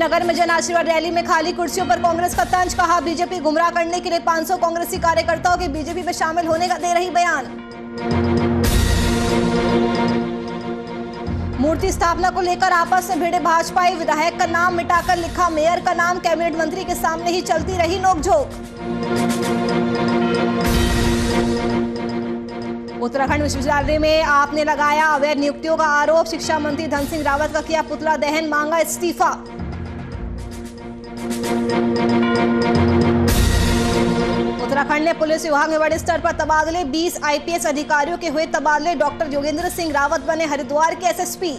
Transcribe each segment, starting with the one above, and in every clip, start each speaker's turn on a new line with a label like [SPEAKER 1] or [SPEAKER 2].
[SPEAKER 1] श्रीनगर में जन आशीर्वाद रैली में खाली कुर्सियों पर कांग्रेस का तंज, कहा बीजेपी गुमराह करने के लिए 500 कांग्रेसी कार्यकर्ताओं के बीजेपी में शामिल होने का दे रही बयान। मूर्ति स्थापना को लेकर आपस में भिड़े भाजपाई, विधायक का नाम मिटाकर लिखा मेयर का नाम, कैबिनेट मंत्री के सामने ही चलती रही नोकझोंक। उत्तराखंड विश्वविद्यालय में आपने लगाया अवैध नियुक्तियों का आरोप, शिक्षा मंत्री धन सिंह रावत का किया पुतला दहन, मांगा इस्तीफा। उत्तराखंड में पुलिस विभाग में बड़े स्तर पर तबादले, 20 आईपीएस अधिकारियों के हुए तबादले, डॉक्टर योगेंद्र सिंह रावत बने हरिद्वार के एसएसपी।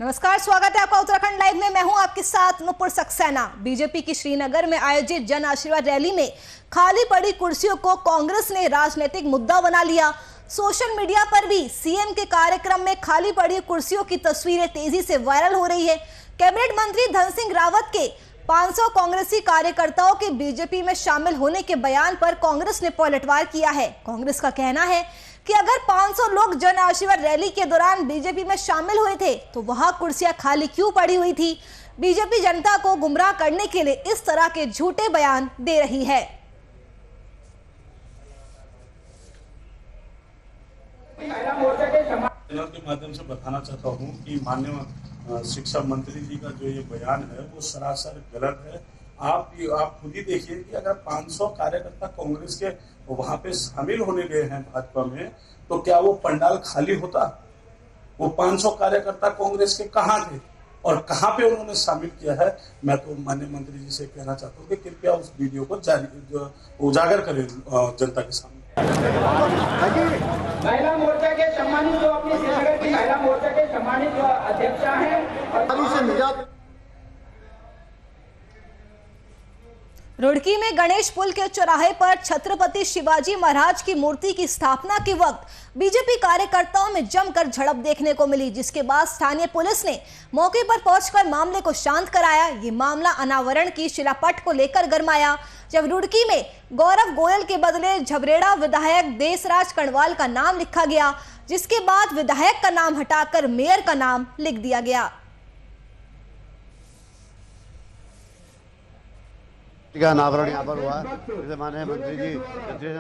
[SPEAKER 1] नमस्कार, स्वागत है आपका उत्तराखंड लाइव में। मैं हूं आपके साथ नुपुर सक्सेना। बीजेपी की श्रीनगर में आयोजित जन आशीर्वाद रैली में खाली पड़ी कुर्सियों को कांग्रेस ने राजनीतिक मुद्दा बना लिया। सोशल मीडिया पर भी सीएम के कार्यक्रम में खाली पड़ी कुर्सियों की तस्वीरें तेजी से वायरल हो रही है। कैबिनेट मंत्री धन सिंह रावत के 500 कांग्रेसी कार्यकर्ताओं के बीजेपी में शामिल होने के बयान पर कांग्रेस ने पलटवार किया है। कांग्रेस का कहना है कि अगर 500 लोग जन आशीर्वाद रैली के दौरान बीजेपी में शामिल हुए थे तो वहां कुर्सियां खाली क्यों पड़ी हुई थी। बीजेपी जनता को गुमराह करने के लिए इस तरह के झूठे बयान दे रही है।
[SPEAKER 2] चैनल के माध्यम से बताना चाहता हूं कि माननीय शिक्षा मंत्री जी का जो ये बयान है वो सरासर गलत है। आप खुद ही देखिए कि अगर 500 कार्यकर्ता कांग्रेस के वहां पे शामिल होने गए हैं भाजपा में, तो क्या वो पंडाल खाली होता? वो 500 कार्यकर्ता कांग्रेस के कहां थे और कहां पे उन्होंने शामिल किया है? मैं तो माननीय मंत्री जी से कहना चाहता हूँ कि कृपया उस वीडियो को उजागर करें जनता के सामने।
[SPEAKER 3] महिला मोर्चा के सम्मानित जो अपनी श्रीनगर की महिला मोर्चा के सम्मानित जो अध्यक्षा हैं,
[SPEAKER 1] रुड़की में गणेश पुल के चौराहे पर छत्रपति शिवाजी महाराज की मूर्ति की स्थापना के वक्त बीजेपी कार्यकर्ताओं में जमकर झड़प देखने को मिली, जिसके बाद स्थानीय पुलिस ने मौके पर पहुंचकर मामले को शांत कराया। ये मामला अनावरण की शिलापट को लेकर गरमाया, जब रुड़की में गौरव गोयल के बदले झबरेड़ा विधायक देसराज कणवाल का नाम लिखा गया, जिसके बाद विधायक का नाम हटाकर मेयर का नाम लिख दिया गया।
[SPEAKER 4] का अनावरण यहाँ पर हुआ है, जिसे माननीय मंत्री जी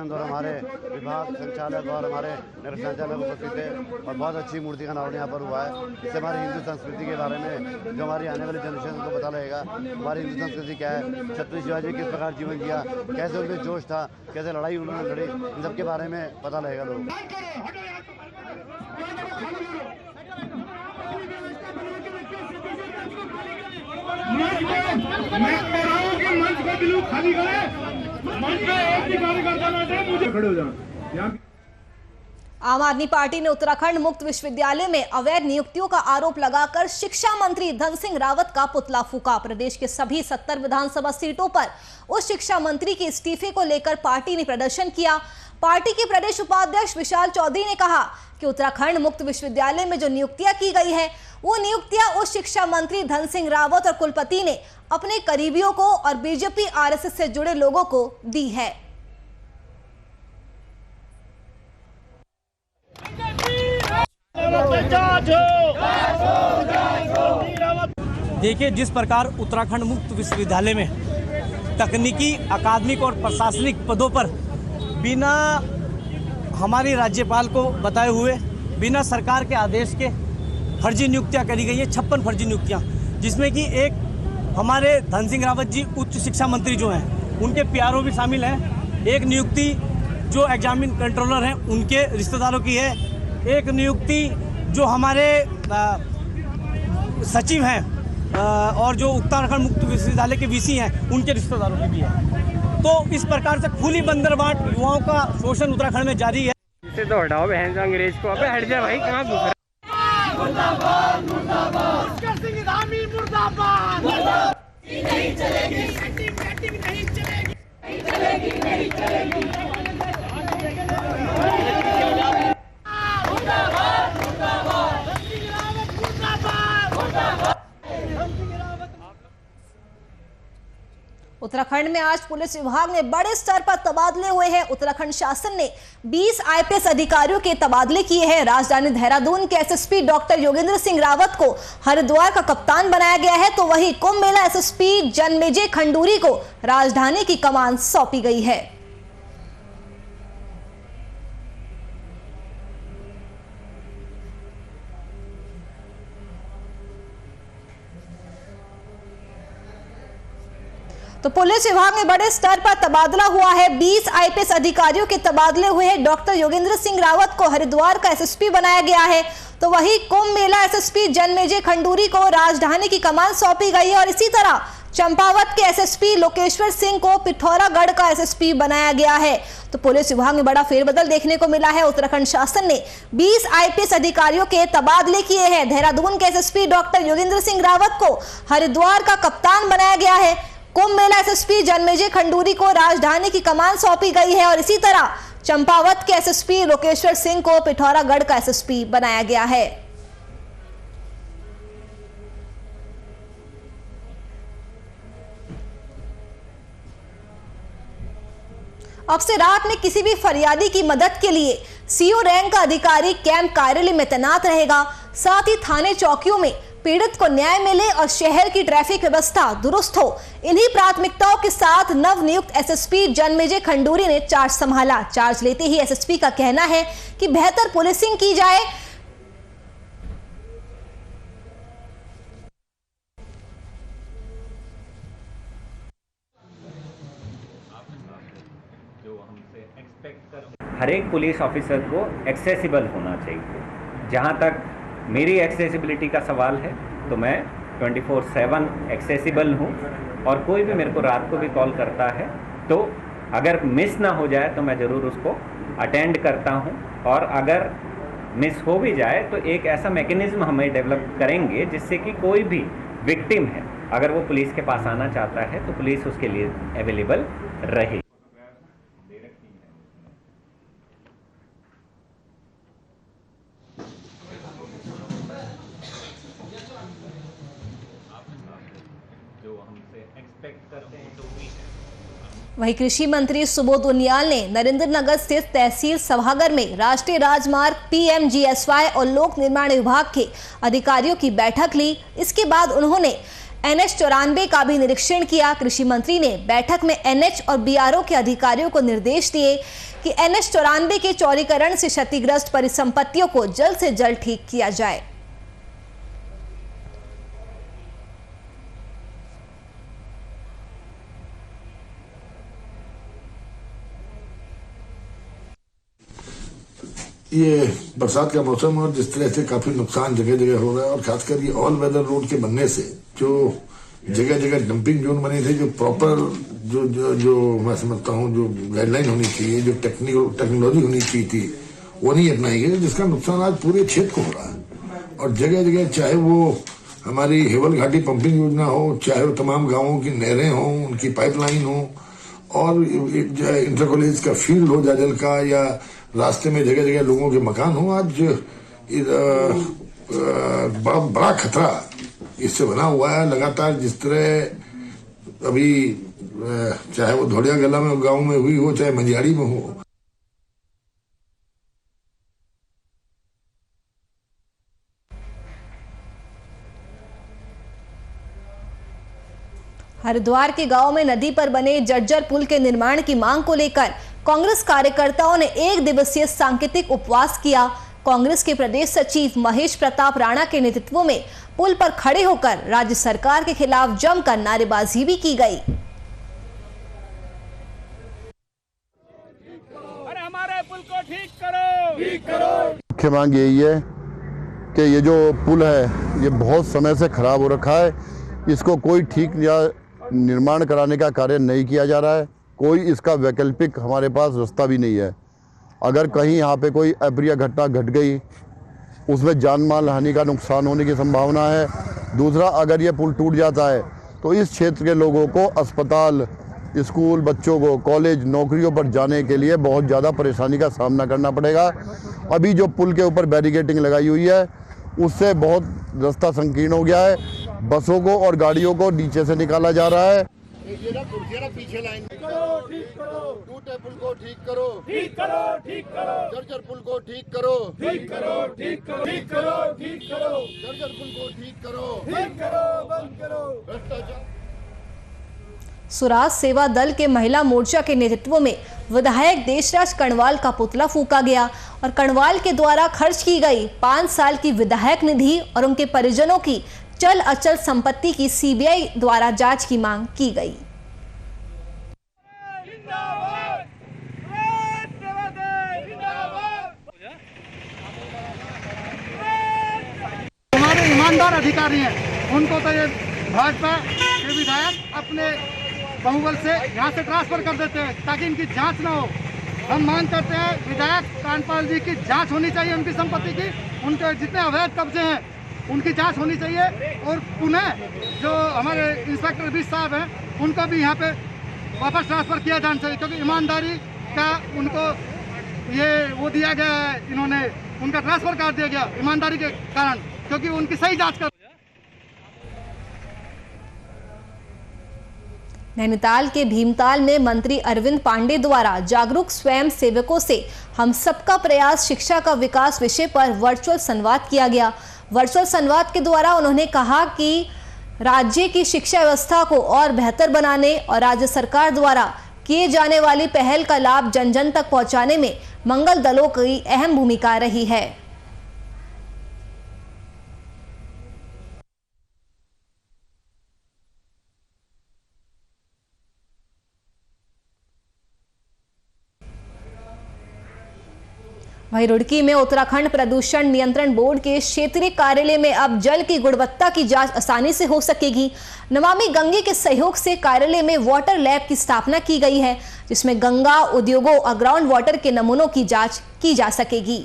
[SPEAKER 4] और हमारे विभाग संचालक और हमारे नगर संचालक उपस्थित थे और बहुत अच्छी मूर्ति का अनावरण यहाँ पर हुआ है। इससे हमारी हिंदू संस्कृति के बारे में जो हमारी आने वाली जनरेशन को पता लगेगा हमारी हिंदू संस्कृति क्या है, छत्रपति शिवाजी किस प्रकार जीवन जिया, कैसे उनमें जोश था, कैसे लड़ाई उन्होंने लड़ी, इन सब के बारे में पता लगेगा लोग।
[SPEAKER 5] खाली करे, मंच पे एक भी कार्यकर्ता ना दे, मुझे खड़े हो जाओ।
[SPEAKER 1] आम आदमी पार्टी ने उत्तराखंड मुक्त विश्वविद्यालय में अवैध नियुक्तियों का आरोप लगाकर शिक्षा मंत्री धन सिंह रावत का पुतला फूंका। प्रदेश के सभी 70 विधानसभा सीटों पर उस शिक्षा मंत्री के इस्तीफे को लेकर पार्टी ने प्रदर्शन किया। पार्टी के प्रदेश उपाध्यक्ष विशाल चौधरी ने कहा कि उत्तराखंड मुक्त विश्वविद्यालय में जो नियुक्तियां की गई है वो नियुक्तियां उस शिक्षा मंत्री धन सिंह रावत और कुलपति ने अपने करीबियों को और बीजेपी आरएसएस से जुड़े लोगों को दी है।
[SPEAKER 6] देखिए, जिस प्रकार उत्तराखंड मुक्त विश्वविद्यालय में तकनीकी, अकादमिक और प्रशासनिक पदों पर बिना हमारी राज्यपाल को बताए हुए, बिना सरकार के आदेश के फर्जी नियुक्तियां करी गई है, 56 फर्जी नियुक्तियां, जिसमें कि एक हमारे धन सिंह रावत जी उच्च शिक्षा मंत्री जो हैं उनके पीआरओ भी शामिल हैं। एक नियुक्ति जो एग्जामिन कंट्रोलर हैं उनके रिश्तेदारों की है। एक नियुक्ति जो हमारे सचिव हैं और जो उत्तराखंड मुक्त विश्वविद्यालय के वीसी हैं उनके रिश्तेदारों की भी है। तो इस प्रकार से खुली बंदरबाट युवाओं का शोषण उत्तराखंड में जारी है।
[SPEAKER 7] इसे तो हटाओ बहन अंग्रेज को, अबे हट जा भाई, कहाँ घुस रहा है।
[SPEAKER 5] मुर्दाबाद मुर्दाबाद सिंह रामी मुर्दाबाद। नहीं चलेगी, बैटिंग नहीं चलेगी, नहीं चलेगी, नहीं चलेगी। मुर्दाबाद मुर्दाबाद सिंह रावत मुर्दाबाद मुर्दाबाद।
[SPEAKER 1] उत्तराखंड में आज पुलिस विभाग में बड़े स्तर पर तबादले हुए हैं। उत्तराखंड शासन ने 20 आईपीएस अधिकारियों के तबादले किए हैं। राजधानी देहरादून के एसएसपी डॉक्टर योगेंद्र सिंह रावत को हरिद्वार का कप्तान बनाया गया है, तो वहीं कुंभ मेला एसएसपी जन्मेजय खंडूरी को राजधानी की कमान सौंपी गई है। तो पुलिस विभाग में बड़े स्तर पर तबादला हुआ है। 20 आईपीएस अधिकारियों के तबादले हुए हैं। डॉक्टर योगेंद्र सिंह रावत को हरिद्वार का एसएसपी बनाया गया है, तो वहीं कुंभ मेला एसएसपी जन्मेजय खंडूरी को राजधानी की कमान सौंपी गई है और इसी तरह चंपावत के एसएसपी लोकेश्वर सिंह को पिथौरागढ़ का एसएसपी बनाया गया है। तो पुलिस विभाग में बड़ा फेरबदल देखने को मिला है। उत्तराखंड शासन ने 20 आईपीएस अधिकारियों के तबादले किए हैं। देहरादून के एसएसपी डॉक्टर योगेंद्र सिंह रावत को हरिद्वार का कप्तान बनाया गया है। कुंभ मेला एसएसपी जन्मेजय खंडूरी को राजधानी की कमान सौंपी गई है और इसी तरह चंपावत के एसएसपी लोकेश्वर सिंह को पिथौरागढ़ का एसएसपी बनाया गया है। अब से रात में किसी भी फरियादी की मदद के लिए सीओ रैंक का अधिकारी कैंप कार्यालय में तैनात रहेगा। साथ ही थाने चौकियों में पीड़ित को न्याय मिले और शहर की ट्रैफिक व्यवस्था दुरुस्त हो, इन्हीं प्राथमिकताओं के साथ नवनियुक्त एसएसपी जन्मेजय खंडूरी ने चार्ज संभाला। चार्ज लेते ही एसएसपी का कहना है कि बेहतर पुलिसिंग की जाए।
[SPEAKER 8] हर एक पुलिस ऑफिसर को एक्सेसिबल होना चाहिए। जहां तक मेरी एक्सेसिबिलिटी का सवाल है तो मैं 24/7 एक्सेसिबल हूँ और कोई भी मेरे को रात को भी कॉल करता है तो अगर मिस ना हो जाए तो मैं ज़रूर उसको अटेंड करता हूँ। और अगर मिस हो भी जाए तो एक ऐसा मैकेनिज्म हमें डेवलप करेंगे जिससे कि कोई भी विक्टिम है अगर वो पुलिस के पास आना चाहता है तो पुलिस उसके लिए अवेलेबल रहे।
[SPEAKER 1] वहीं कृषि मंत्री सुबोध उनियाल ने नरेंद्रनगर स्थित तहसील सभागार में राष्ट्रीय राजमार्ग पीएमजीएसवाई और लोक निर्माण विभाग के अधिकारियों की बैठक ली। इसके बाद उन्होंने NH94 का भी निरीक्षण किया। कृषि मंत्री ने बैठक में NH और BRO के अधिकारियों को निर्देश दिए कि NH94 के चौड़ीकरण से क्षतिग्रस्त परिसंपत्तियों को जल्द से जल्द ठीक किया जाए।
[SPEAKER 9] ये बरसात का मौसम और जिस तरह से काफी नुकसान जगह जगह हो रहा है और खासकर ये ऑल वेदर रोड के बनने से जो जगह जगह डंपिंग जोन बने थे, जो प्रॉपर जो मैं समझता हूँ जो गाइडलाइन होनी चाहिए, जो टेक्नोलॉजी होनी चाहिए थी, वो नहीं अपनाई गई, जिसका नुकसान आज पूरे क्षेत्र को हो रहा है। और जगह जगह चाहे वो हमारी हेवल घाटी पंपिंग योजना हो, चाहे वो तमाम गाँवों की नहरें हों, उनकी पाइपलाइन हो, और इंटर कॉलेज का फील्ड हो जाजल का, या रास्ते में जगह जगह लोगों के मकान हो, आज बड़ा खतरा इससे बना हुआ है। लगातार जिस तरह अभी चाहे वो धोड़िया गला में गांव में हुई हो, चाहे मंझियाड़ी में हो।
[SPEAKER 1] हरिद्वार के गांव में नदी पर बने जर्जर पुल के निर्माण की मांग को लेकर कांग्रेस कार्यकर्ताओं ने 1 दिवसीय सांकेतिक उपवास किया। कांग्रेस के प्रदेश सचिव महेश प्रताप राणा के नेतृत्व में पुल पर खड़े होकर राज्य सरकार के खिलाफ जमकर नारेबाजी भी की गई।
[SPEAKER 5] अरे हमारे पुल को ठीक करो।
[SPEAKER 10] मुख्य मांग यही है कि ये जो पुल है ये बहुत समय से खराब हो रखा है, इसको कोई ठीक या निर्माण कराने का कार्य नहीं किया जा रहा है। कोई इसका वैकल्पिक हमारे पास रास्ता भी नहीं है। अगर कहीं यहाँ पे कोई अप्रिय घटना घट गई, उसमें जान माल हानि का नुकसान होने की संभावना है। दूसरा, अगर ये पुल टूट जाता है तो इस क्षेत्र के लोगों को अस्पताल, स्कूल, बच्चों को कॉलेज, नौकरियों पर जाने के लिए बहुत ज़्यादा परेशानी का सामना करना पड़ेगा। अभी जो पुल के ऊपर बैरिकेडिंग लगाई हुई है उससे बहुत रास्ता संकीर्ण हो गया है। बसों को और गाड़ियों को नीचे से निकाला जा रहा है। पीछे लाइन करो, ठीक करो, टूटे पुल को ठीक करो, ठीक करो, ठीक करो, जर्जर पुल को ठीक करो, ठीक करो, ठीक करो, ठीक करो, ठीक करो, जर्जर पुल को ठीक करो, ठीक करो, बंद करो भ्रष्टाचार।
[SPEAKER 1] स्वराज सेवा दल के महिला मोर्चा के नेतृत्व में विधायक देशराज कणवाल का पुतला फूका गया और कणवाल के द्वारा खर्च की गई 5 साल की विधायक निधि और उनके परिजनों की चल अचल संपत्ति की सीबीआई द्वारा जांच की मांग की गई।
[SPEAKER 11] हमारे ईमानदार अधिकारी हैं, उनको तो ये भाजपा के विधायक अपने बहुबल से यहाँ से ट्रांसफर कर देते हैं ताकि इनकी जांच ना हो। हम मांग करते हैं विधायक कांडपाल जी की जांच होनी चाहिए, उनकी संपत्ति की, उनके जितने अवैध कब्जे हैं उनकी जांच होनी चाहिए और पुनः जो हमारे इंस्पेक्टर बीस साहब हैं उनको भी यहाँ पे वापस ट्रांसफर किया जाना चाहिए, क्योंकि ईमानदारी का उनको ये वो दिया गया है, इन्होंने उनका ट्रांसफर कर दिया गया ईमानदारी के कारण, क्योंकि उनकी सही जाँच कर।
[SPEAKER 1] नैनीताल के भीमताल में मंत्री अरविंद पांडे द्वारा जागरूक स्वयं सेवकों से हम सबका प्रयास शिक्षा का विकास विषय पर वर्चुअल संवाद किया गया। वर्चुअल संवाद के द्वारा उन्होंने कहा कि राज्य की शिक्षा व्यवस्था को और बेहतर बनाने और राज्य सरकार द्वारा किए जाने वाली पहल का लाभ जन जन तक पहुंचाने में मंगल दलों की अहम भूमिका रही है। वहीं रुड़की में उत्तराखंड प्रदूषण नियंत्रण बोर्ड के क्षेत्रीय कार्यालय में अब जल की गुणवत्ता की जांच आसानी से हो सकेगी। नमामि गंगे के सहयोग से कार्यालय में वाटर लैब की स्थापना की गई है, जिसमें गंगा उद्योगों और ग्राउंड वाटर के नमूनों की जांच की जा सकेगी।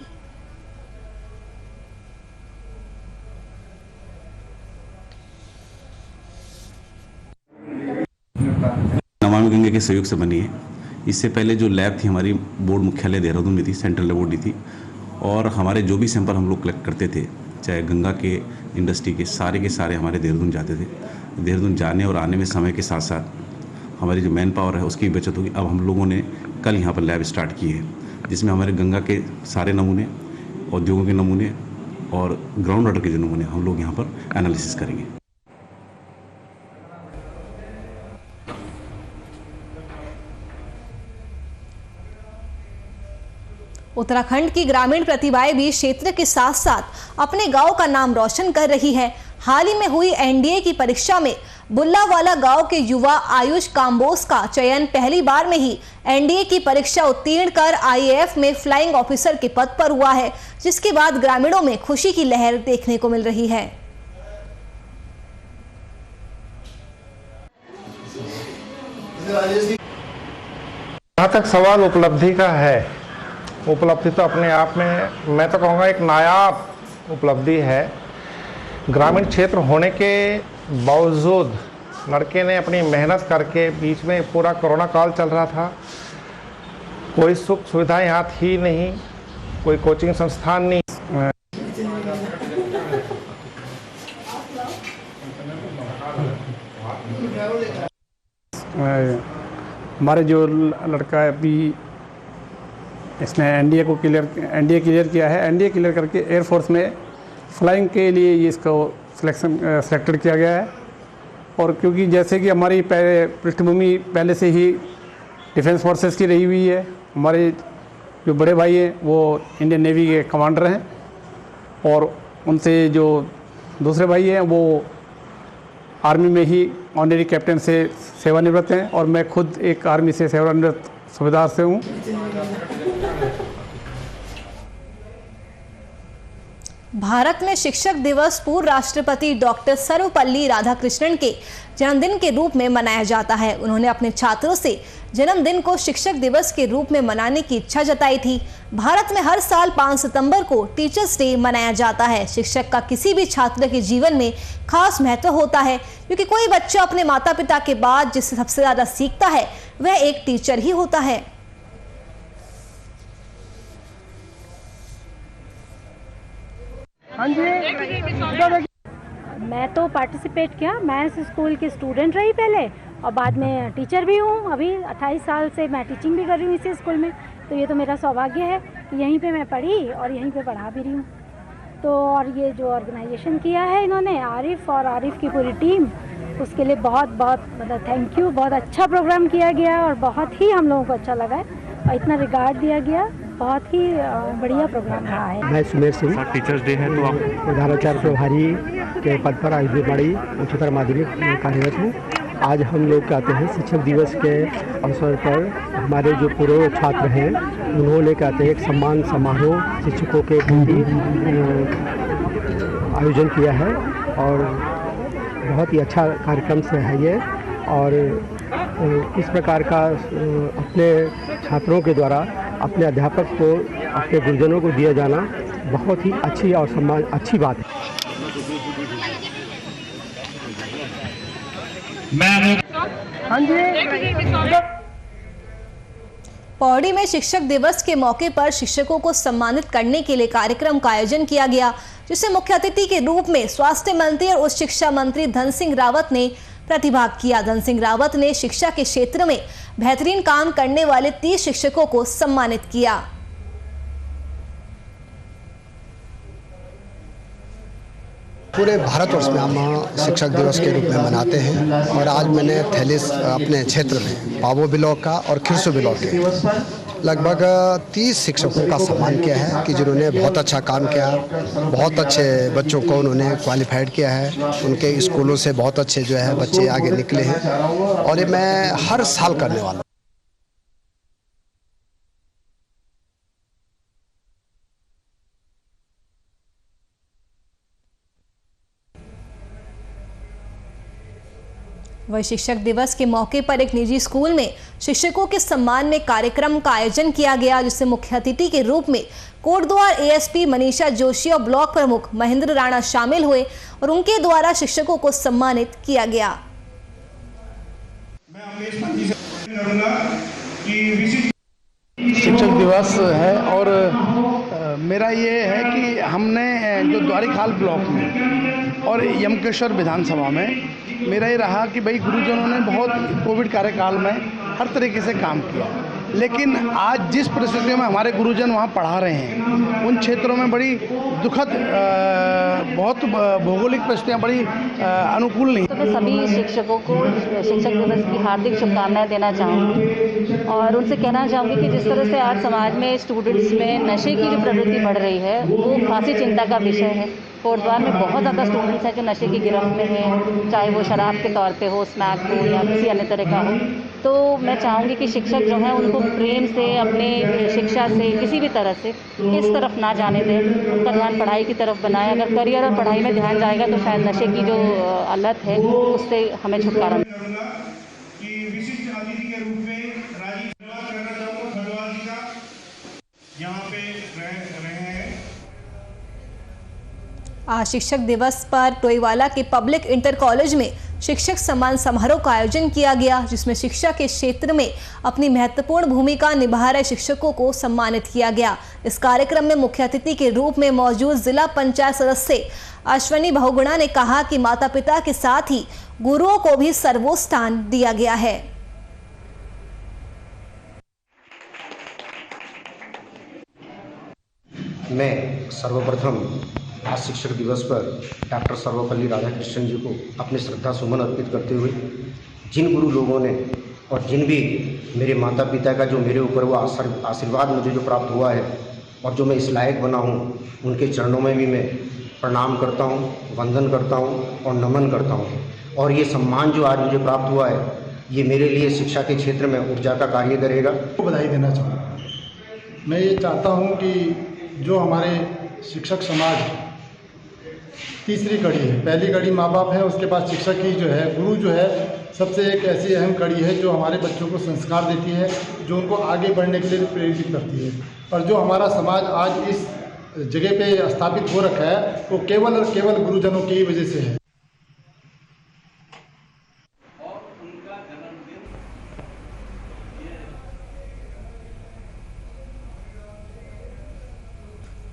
[SPEAKER 12] नमामि गंगे के सहयोग से बनी है। इससे पहले जो लैब थी हमारी बोर्ड मुख्यालय देहरादून में थी, सेंट्रल लेबोरेटरी थी, और हमारे जो भी सैंपल हम लोग कलेक्ट करते थे, चाहे गंगा के इंडस्ट्री के सारे हमारे देहरादून जाते थे। देहरादून जाने और आने में समय के साथ साथ हमारी जो मैन पावर है उसकी बचत होगी। अब हम लोगों ने कल यहाँ पर लैब स्टार्ट की है, जिसमें हमारे गंगा के सारे नमूने, उद्योगों के नमूने और ग्राउंड वाटर के जो नमूने हम लोग यहाँ पर एनालिसिस करेंगे।
[SPEAKER 1] उत्तराखंड की ग्रामीण प्रतिभाएं भी क्षेत्र के साथ साथ अपने गांव का नाम रोशन कर रही है। हाल ही में हुई एनडीए की परीक्षा में बुल्लावाला गांव के युवा आयुष काम्बोज का चयन पहली बार में ही एनडीए की परीक्षा उत्तीर्ण कर आईएएफ में फ्लाइंग ऑफिसर के पद पर हुआ है, जिसके बाद ग्रामीणों में खुशी की लहर देखने को मिल रही है।
[SPEAKER 13] जहाँ तक सवाल उपलब्धि का है, उपलब्धि तो अपने आप में मैं तो कहूँगा एक नायाब उपलब्धि है। ग्रामीण क्षेत्र होने के बावजूद लड़के ने अपनी मेहनत करके, बीच में पूरा कोरोना काल चल रहा था, कोई सुख सुविधा यहाँ थी नहीं, कोई कोचिंग संस्थान नहीं।
[SPEAKER 14] हमारे जो लड़का अभी इसने एनडीए क्लियर किया है, एनडीए क्लियर करके एयरफोर्स में फ्लाइंग के लिए ये इसको सेलेक्टेड किया गया है। और क्योंकि जैसे कि हमारी पृष्ठभूमि पहले से ही डिफेंस फोर्सेस की रही हुई है, हमारे जो बड़े भाई हैं वो इंडियन नेवी के कमांडर हैं और उनसे जो दूसरे भाई हैं वो आर्मी में ही ऑनरी कैप्टन से सेवानिवृत्त हैं और मैं खुद एक आर्मी से सेवानिवृत्त सूबेदार से हूँ।
[SPEAKER 1] भारत में शिक्षक दिवस पूर्व राष्ट्रपति डॉक्टर सर्वपल्ली राधाकृष्णन के जन्मदिन के रूप में मनाया जाता है। उन्होंने अपने छात्रों से जन्मदिन को शिक्षक दिवस के रूप में मनाने की इच्छा जताई थी। भारत में हर साल 5 सितंबर को टीचर्स डे मनाया जाता है। शिक्षक का किसी भी छात्र के जीवन में खास महत्व होता है, क्योंकि कोई बच्चा अपने माता पिता के बाद जिससे सबसे ज्यादा सीखता है वह एक टीचर ही होता है।
[SPEAKER 11] हाँ जी,
[SPEAKER 15] मैं तो पार्टिसिपेट किया, मैं इस स्कूल की स्टूडेंट रही पहले और बाद में टीचर भी हूँ। अभी 28 साल से मैं टीचिंग भी कर रही हूँ इसी स्कूल में, तो ये तो मेरा सौभाग्य है कि यहीं पे मैं पढ़ी और यहीं पे पढ़ा भी रही हूँ। तो और ये जो ऑर्गेनाइजेशन किया है इन्होंने, आरिफ और आरिफ की पूरी टीम, उसके लिए बहुत बहुत मतलब थैंक यू। बहुत अच्छा प्रोग्राम किया गया और बहुत ही हम लोगों को अच्छा लगा है और इतना रिगार्ड दिया गया, बहुत ही बढ़िया प्रोग्राम रहा है।
[SPEAKER 16] मैं सुमेर सिंह, टीचर्स डे है तो आप प्रधानाचार्य प्रभारी के पद पर आयुर्वेद उच्चतर माध्यमिक में कार्यरत हूँ। आज हम लोग कहते हैं शिक्षक दिवस के अवसर पर हमारे जो पूर्व छात्र हैं उन्होंने कहते हैं एक सम्मान समारोह शिक्षकों के प्रति आयोजन किया है और बहुत ही अच्छा कार्यक्रम से है ये। और इस प्रकार का अपने छात्रों के द्वारा अपने अध्यापक को, अपने गुरुजनों को दिया जाना बहुत ही अच्छी और सम्मान अच्छी बात है।
[SPEAKER 1] पौड़ी में शिक्षक दिवस के मौके पर शिक्षकों को सम्मानित करने के लिए कार्यक्रम का आयोजन किया गया, जिसमें मुख्य अतिथि के रूप में स्वास्थ्य मंत्री और उच्च शिक्षा मंत्री धन सिंह रावत ने प्रतिभाग किया। धन सिंह रावत ने शिक्षा के क्षेत्र में बेहतरीन काम करने वाले 30 शिक्षकों को सम्मानित किया।
[SPEAKER 17] पूरे भारतवर्ष में हम शिक्षक दिवस के रूप में मनाते हैं और आज मैंने थैलिस अपने क्षेत्र में पावो ब्लॉक का और खिरसू ब्लॉक के लगभग 30 शिक्षकों का सम्मान किया है कि जिन्होंने बहुत अच्छा काम किया, बहुत अच्छे बच्चों को उन्होंने क्वालिफाइड किया है, उनके स्कूलों से बहुत अच्छे जो है बच्चे आगे निकले हैं और ये मैं हर साल करने वाला हूँ।
[SPEAKER 1] वही शिक्षक दिवस के मौके पर एक निजी स्कूल में शिक्षकों के सम्मान में कार्यक्रम का आयोजन किया गया, जिसमें मुख्य अतिथि के रूप में कोटद्वार एएसपी मनीषा जोशी और ब्लॉक प्रमुख महेंद्र राणा शामिल हुए और उनके द्वारा शिक्षकों को सम्मानित किया गया।
[SPEAKER 11] शिक्षक दिवस है और मेरा ये है कि हमने जो द्वारिखाल ब्लॉक में और यमकेश्वर विधानसभा में मेरा ये रहा कि भाई गुरुजनों ने बहुत कोविड कार्यकाल में हर तरीके से काम किया, लेकिन आज जिस परिस्थितियों में हमारे गुरुजन वहाँ पढ़ा रहे हैं उन क्षेत्रों में बड़ी दुखद बहुत भौगोलिक परिस्थितियाँ बड़ी अनुकूल नहीं।
[SPEAKER 18] तो मैं सभी शिक्षकों को शिक्षक दिवस की हार्दिक शुभकामनाएं देना चाहूँगी और उनसे कहना चाहूँगी कि जिस तरह से आज समाज में स्टूडेंट्स में नशे की जो प्रवृत्ति बढ़ रही है वो खासी चिंता का विषय है। कोटद्वार में बहुत ज़्यादा स्टूडेंट्स हैं जो नशे की गिरफ्त में हैं, चाहे वो शराब के तौर पे हो, स्मैक हो या किसी अन्य तरह का हो। तो मैं चाहूँगी कि शिक्षक जो हैं उनको प्रेम से अपने शिक्षा से किसी भी तरह से इस तरफ ना जाने दें, उनका ध्यान पढ़ाई की तरफ बनाएं। अगर करियर और पढ़ाई में ध्यान जाएगा तो शायद नशे की जो आदत है उससे हमें छुटकारा।
[SPEAKER 1] आज शिक्षक दिवस पर टोईवाला के पब्लिक इंटर कॉलेज में शिक्षक सम्मान समारोह का आयोजन किया गया, जिसमें शिक्षा के क्षेत्र में अपनी महत्वपूर्ण भूमिका निभा रहे शिक्षकों को सम्मानित किया गया। इस कार्यक्रम में मुख्य अतिथि के रूप में मौजूद जिला पंचायत सदस्य अश्विनी बहुगुणा ने कहा कि माता पिता के साथ ही गुरुओं को भी सर्वोच्च स्थान दिया गया है।
[SPEAKER 17] मैं सर्वप्रथम आज शिक्षक दिवस पर डॉक्टर सर्वपल्ली राधाकृष्णन जी को अपने श्रद्धा सुमन अर्पित करते हुए जिन गुरु लोगों ने और जिन भी मेरे माता पिता का जो मेरे ऊपर वो आशीर्वाद मुझे जो प्राप्त हुआ है और जो मैं इस लायक बना हूँ, उनके चरणों में भी मैं प्रणाम करता हूँ, वंदन करता हूँ और नमन करता हूँ। और ये सम्मान जो आज मुझे प्राप्त हुआ है ये मेरे लिए शिक्षा के क्षेत्र में ऊर्जा का कार्य करेगा।
[SPEAKER 19] बधाई देना चाहूँगा। मैं ये चाहता हूँ कि जो हमारे शिक्षक समाज तीसरी कड़ी है, पहली कड़ी माँ बाप है, उसके बाद शिक्षक ही जो है गुरु जो है सबसे एक ऐसी अहम कड़ी है जो हमारे बच्चों को संस्कार देती है, जो उनको आगे बढ़ने के लिए प्रेरित करती है। और जो हमारा समाज आज इस जगह पे स्थापित हो रखा है वो केवल और केवल गुरुजनों की वजह से है।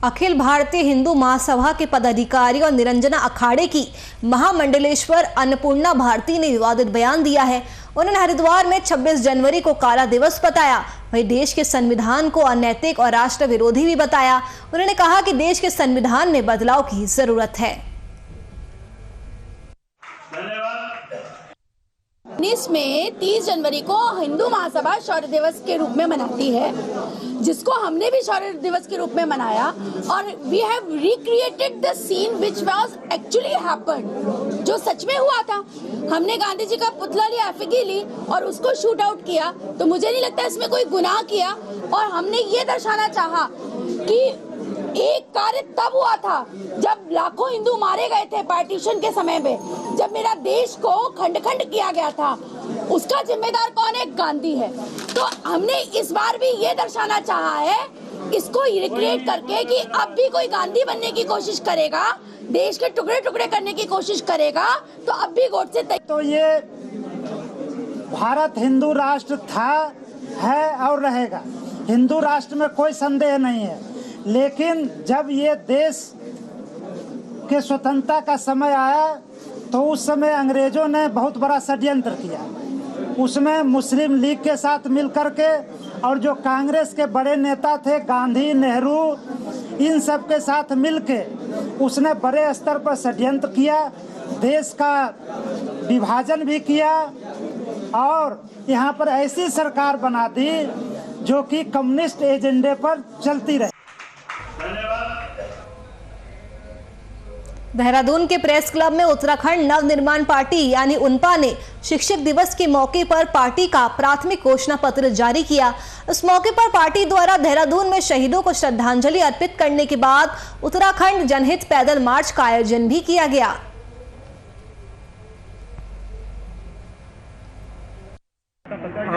[SPEAKER 1] अखिल भारतीय हिंदू महासभा के पदाधिकारी और निरंजना अखाड़े की महामंडलेश्वर अन्नपूर्णा भारती ने विवादित बयान दिया है। उन्होंने हरिद्वार में 26 जनवरी को काला दिवस बताया। वहीं देश के संविधान को अनैतिक और राष्ट्र विरोधी भी बताया। उन्होंने कहा कि देश के संविधान में बदलाव की जरूरत है।
[SPEAKER 20] 19 में 30 जनवरी को हिंदू महासभा शौर्य दिवस के रूप में मनाती है, जिसको हमने भी शौर्य दिवस के रूप में मनाया और we have recreated the scene which was actually happened, जो सच में हुआ था। हमने गांधी जी का पुतला लिया, एफिगी ली और उसको शूट आउट किया, तो मुझे नहीं लगता इसमें कोई गुनाह किया। और हमने ये दर्शाना चाहा कि एक कार्य तब हुआ था जब लाखों हिंदू मारे गए थे पार्टीशन के समय में, जब मेरा देश को खंड खंड किया गया था। उसका जिम्मेदार कौन है? गांधी है। तो हमने इस बार भी ये दर्शाना चाहा है, इसको रिक्रिएट करके कि अब भी कोई गांधी बनने की कोशिश करेगा, देश के टुकड़े टुकड़े करने की कोशिश करेगा, तो अब भी गोडसे
[SPEAKER 21] तो ये भारत हिंदू राष्ट्र था, है और रहेगा। हिंदू राष्ट्र में कोई संदेह नहीं है। लेकिन जब ये देश के स्वतंत्रता का समय आया तो उस समय अंग्रेजों ने बहुत बड़ा षड्यंत्र किया। उसमें मुस्लिम लीग के साथ मिलकर के और जो कांग्रेस के बड़े नेता थे, गांधी, नेहरू, इन सब के साथ मिलके उसने बड़े स्तर पर षड्यंत्र किया, देश का विभाजन भी किया और यहाँ पर ऐसी सरकार बना दी जो कि कम्युनिस्ट एजेंडे पर चलती रही।
[SPEAKER 1] देहरादून के प्रेस क्लब में उत्तराखंड नवनिर्माण पार्टी यानी उनपा ने शिक्षक दिवस के मौके पर पार्टी का प्राथमिक घोषणा पत्र जारी किया। इस मौके पर पार्टी द्वारा देहरादून में शहीदों को श्रद्धांजलि अर्पित करने के बाद उत्तराखंड जनहित पैदल मार्च का आयोजन भी किया गया।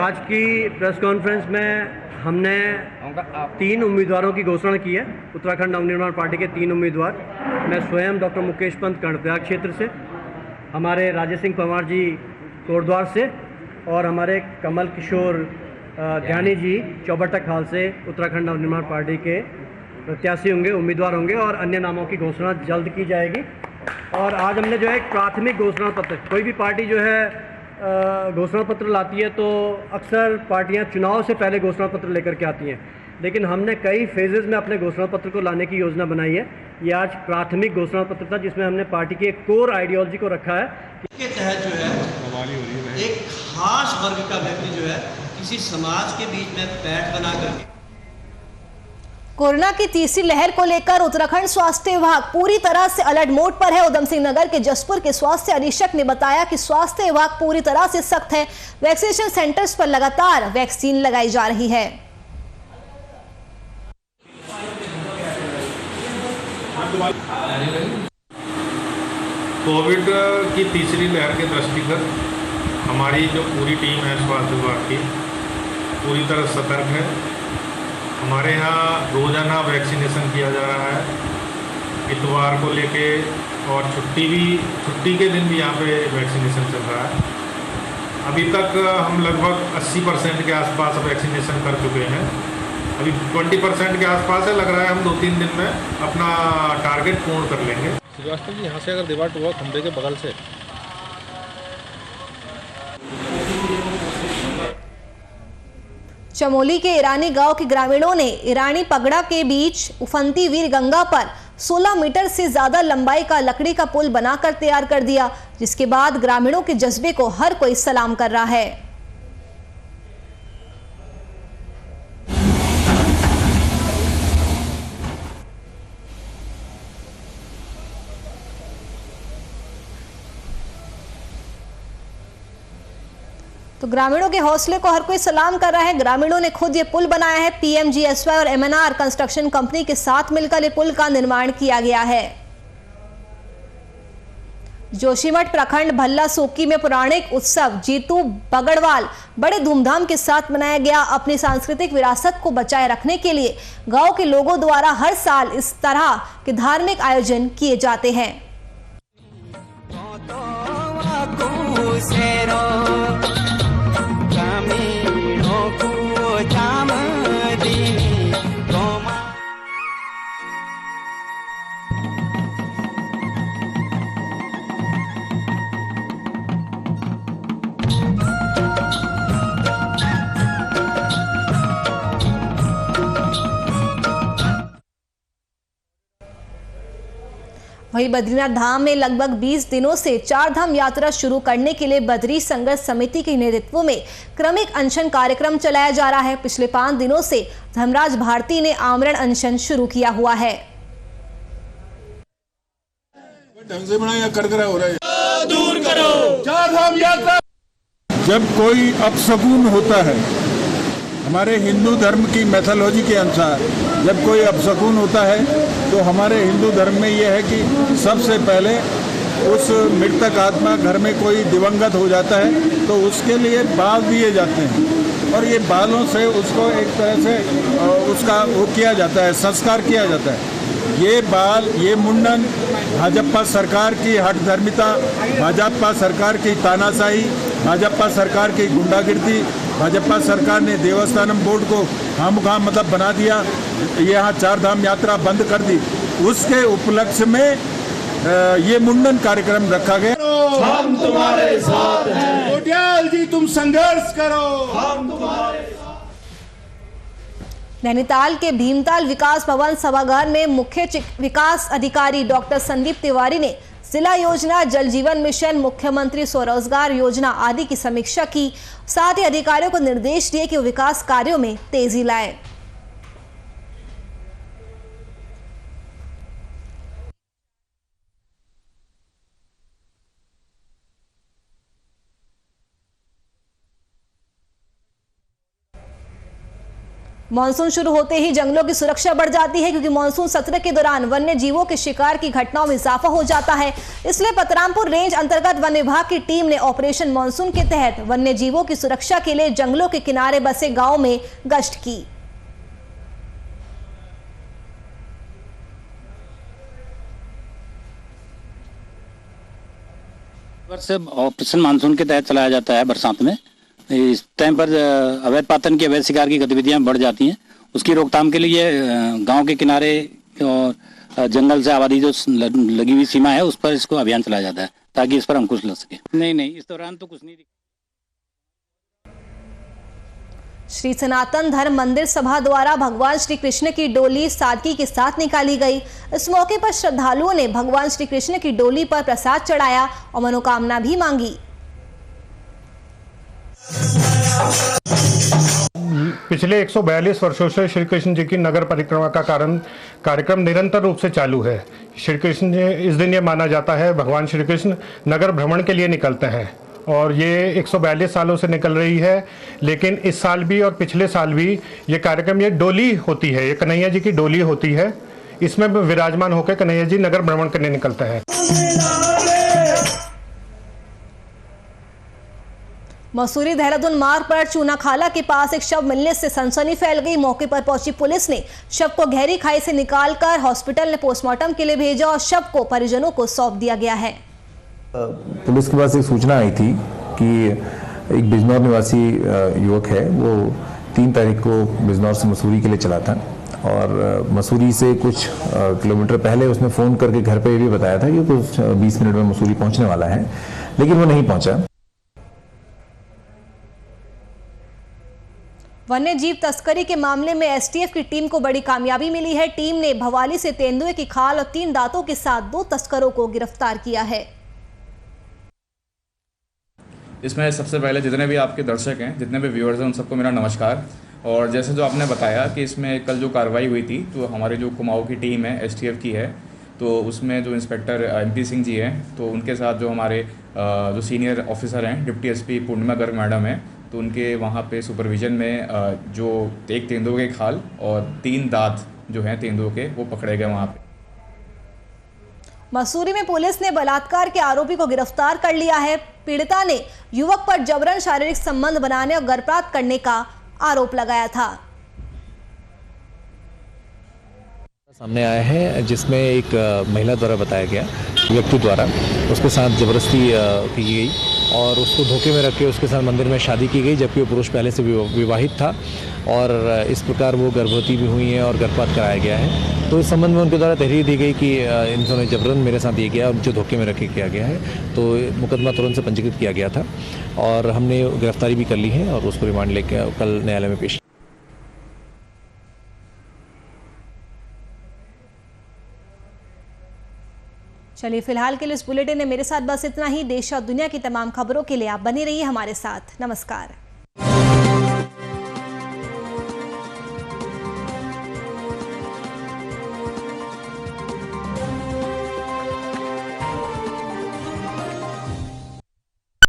[SPEAKER 6] आज की प्रेस कॉन्फ्रेंस में हमने 3 उम्मीदवारों की घोषणा की है। उत्तराखंड नवनिर्माण पार्टी के 3 उम्मीदवार, मैं स्वयं डॉक्टर मुकेश पंत कर्णप्रयाग क्षेत्र से, हमारे राजेश सिंह पंवार जी कोटद्वार से और हमारे कमल किशोर ध्यानी जी चौबट्टा खाल से उत्तराखंड नवनिर्माण पार्टी के प्रत्याशी होंगे, उम्मीदवार होंगे और अन्य नामों की घोषणा जल्द की जाएगी। और आज हमने जो है एक प्राथमिक घोषणा पत्र, कोई भी पार्टी जो है घोषणा पत्र लाती है तो अक्सर पार्टियां चुनाव से पहले घोषणा पत्र लेकर के आती हैं, लेकिन हमने कई फेजेस में अपने घोषणा पत्र को लाने की योजना बनाई है। ये आज प्राथमिक घोषणा पत्र था जिसमें हमने पार्टी की एक कोर आइडियोलॉजी को रखा है।
[SPEAKER 22] इसके तहत जो है एक खास वर्ग का व्यक्ति जो है किसी समाज के बीच में पैठ बना करके
[SPEAKER 1] कोरोना की तीसरी लहर को लेकर उत्तराखंड स्वास्थ्य विभाग पूरी तरह से अलर्ट मोड पर है। उधम सिंह नगर के जसपुर के स्वास्थ्य अधीक्षक ने बताया कि स्वास्थ्य विभाग पूरी तरह से सख्त है। वैक्सीनेशन सेंटर्स पर लगातार वैक्सीन लगाई जा रही है।
[SPEAKER 5] कोविड की तीसरी लहर के दृष्टिगत हमारी जो पूरी टीम है स्वास्थ्य विभाग की पूरी तरह सतर्क है। हमारे यहाँ रोज़ाना वैक्सीनेशन किया जा रहा है। इतवार को लेके और छुट्टी के दिन भी यहाँ पे वैक्सीनेशन चल रहा है। अभी तक हम लगभग 80% के आसपास वैक्सीनेशन कर चुके हैं। अभी 20% के आसपास है। लग रहा है हम 2-3 दिन में अपना टारगेट पूर्ण कर लेंगे।
[SPEAKER 23] श्रीवास्तव जी, यहाँ से अगर दीवार टूटा खंबे के बगल से
[SPEAKER 1] चमोली के ईरानी गांव के ग्रामीणों ने ईरानी पगड़ा के बीच उफनती वीर गंगा पर 16 मीटर से ज्यादा लंबाई का लकड़ी का पुल बनाकर तैयार कर दिया, जिसके बाद ग्रामीणों के जज्बे को हर कोई सलाम कर रहा है। तो ग्रामीणों के हौसले को हर कोई सलाम कर रहा है। ग्रामीणों ने खुद ये पुल बनाया है। PMGSY और MNR कंस्ट्रक्शन कंपनी के साथ मिलकर ये पुल का निर्माण किया गया है। जोशीमठ प्रखंड भल्ला सोकी में पौराणिक उत्सव जीतू बगड़वाल बड़े धूमधाम के साथ मनाया गया। अपनी सांस्कृतिक विरासत को बचाए रखने के लिए गांव के लोगों द्वारा हर साल इस तरह के धार्मिक आयोजन किए जाते हैं। वहीं बद्रीनाथ धाम में लगभग 20 दिनों से 4 धाम यात्रा शुरू करने के लिए बद्री संघर्ष समिति के नेतृत्व में क्रमिक अनशन कार्यक्रम चलाया जा रहा है। पिछले 5 दिनों से धर्मराज भारती ने आमरण अनशन शुरू किया हुआ है।
[SPEAKER 2] ढंग से बना या कड़कड़ा हो रहा है, दूर करो 4 धाम यात्रा। जब कोई अपशकुन होता है, हमारे हिंदू धर्म की मैथोलॉजी के अनुसार जब कोई अपशकुन होता है तो हमारे हिंदू धर्म में यह है कि सबसे पहले उस मृतक आत्मा, घर में कोई दिवंगत हो जाता है तो उसके लिए बाल दिए जाते हैं और ये बालों से उसको एक तरह से उसका वो किया जाता है, संस्कार किया जाता है। ये बाल, ये मुंडन भाजपा सरकार की हठधर्मिता, भाजपा सरकार की तानाशाही, भाजपा सरकार की गुंडागिर्दी, भाजपा सरकार ने देवस्थानम बोर्ड को खामखा मतलब बना दिया, यहाँ 4 धाम यात्रा बंद कर दी। उसके उपलक्ष्य में ये मुंडन कार्यक्रम रखा गया। हम तुम्हारे साथ हैं, कोटियाल जी तुम संघर्ष करो, हम तुम्हारे साथ।
[SPEAKER 1] नैनीताल के भीमताल विकास भवन सभागार में मुख्य विकास अधिकारी डॉक्टर संदीप तिवारी ने जिला योजना, जल जीवन मिशन, मुख्यमंत्री स्वरोजगार योजना आदि की समीक्षा की। साथ ही अधिकारियों को निर्देश दिए कि वो विकास कार्यों में तेजी लाएं। मानसून शुरू होते ही जंगलों की सुरक्षा बढ़ जाती है, क्योंकि मानसून सत्र के दौरान वन्य जीवों के शिकार की घटनाओं में इजाफा हो जाता है। इसलिए पतरामपुर रेंज अंतर्गत वन विभाग की टीम ने ऑपरेशन मानसून के तहत वन्य जीवों की सुरक्षा के लिए जंगलों के किनारे बसे गांव में गश्त की।
[SPEAKER 3] ऑपरेशन मानसून के तहत चलाया जाता है बरसात में। इस टाइम पर अवैध पातन की, अवैध शिकार की गतिविधियां बढ़ जाती हैं। उसकी रोकथाम के लिए गांव के किनारे और जंगल से आबादी जो लगी हुई सीमा है उस पर इसको अभियान चलाया जाता है ताकि इस पर अंकुश लग सके। नहीं, इस दौरान तो कुछ नहीं।
[SPEAKER 1] श्री सनातन धर्म मंदिर सभा द्वारा भगवान श्री कृष्ण की डोली सादगी के साथ निकाली गई। इस मौके पर श्रद्धालुओं ने भगवान श्री कृष्ण की डोली पर प्रसाद चढ़ाया और मनोकामना भी मांगी।
[SPEAKER 13] पिछले 142 वर्षों से श्री कृष्ण जी की नगर परिक्रमा का कार्यक्रम निरंतर रूप से चालू है। श्री कृष्ण जी, इस दिन ये माना जाता है भगवान श्री कृष्ण नगर भ्रमण के लिए निकलते हैं और ये 142 सालों से निकल रही है। लेकिन इस साल भी और पिछले साल भी ये कार्यक्रम, ये डोली होती है, ये कन्हैया जी की डोली होती है। इसमें विराजमान होकर कन्हैया जी नगर भ्रमण करने निकलते हैं।
[SPEAKER 1] मसूरी देहरादून मार्ग पर चूनाखाला के पास एक शव मिलने से सनसनी फैल गई। मौके पर पहुंची पुलिस ने शव को गहरी खाई से निकालकर हॉस्पिटल ने पोस्टमार्टम के लिए भेजा और शव को परिजनों को सौंप दिया गया है।
[SPEAKER 4] पुलिस के पास एक सूचना आई थी कि एक बिजनौर निवासी युवक है, वो 3 तारीख को बिजनौर से मसूरी के लिए चला था और मसूरी से कुछ किलोमीटर पहले उसने फ़ोन करके घर पे ये भी बताया था कि कुछ 20 मिनट में मसूरी पहुंचने वाला है, लेकिन वो नहीं पहुंचा।
[SPEAKER 1] वन्य जीव तस्करी के मामले में एसटीएफ की टीम को बड़ी कामयाबी मिली है। टीम ने भवाली से तेंदुए की खाल और 3 दांतों के साथ 2 तस्करों को गिरफ्तार किया है।
[SPEAKER 24] इसमें सबसे पहले जितने भी आपके दर्शक हैं, जितने भी व्यूअर्स हैं, उन सबको मेरा नमस्कार। और जैसे जो आपने बताया कि इसमें कल जो कार्रवाई हुई थी, तो हमारी जो कुमाऊं की टीम है एसटीएफ की है, तो उसमें जो इंस्पेक्टर एमपी सिंह जी हैं, तो उनके साथ जो हमारे जो सीनियर ऑफिसर हैं, डिप्टी एसपी पूर्णिमा गर्ग मैडम हैं, तो उनके वहाँ पे सुपरविज़न में जो एक तेंदुए के खाल और 3 दांत जो हैं तेंदुए के, वो पकड़े गए वहाँ पे।
[SPEAKER 1] मसूरी में पुलिस ने बलात्कार के आरोपी को गिरफ्तार कर लिया है। पीड़िता ने युवक पर जबरन शारीरिक संबंध बनाने और गर्भपात करने का आरोप लगाया था।
[SPEAKER 25] सामने आया है जिसमें एक महिला द्वारा बताया गया, व्यक्ति द्वारा उसके साथ जबरदस्ती की गई और उसको धोखे में रख के उसके साथ मंदिर में शादी की गई, जबकि वो पुरुष पहले से विवाहित था और इस प्रकार वो गर्भवती भी हुई है और गर्भपात कराया गया है। तो इस संबंध में उनके द्वारा तहरीर दी गई कि इन्होंने जबरन मेरे साथ ये किया और मुझे धोखे में रख के किया गया है, तो मुकदमा तुरंत से पंजीकृत किया गया था और हमने गिरफ्तारी भी कर ली है और उसको रिमांड लेकर कल न्यायालय में पेश।
[SPEAKER 1] चलिए फिलहाल के लिए इस बुलेटिन में मेरे साथ बस इतना ही। देश और दुनिया की तमाम खबरों के लिए आप बने रहिए हमारे साथ। नमस्कार।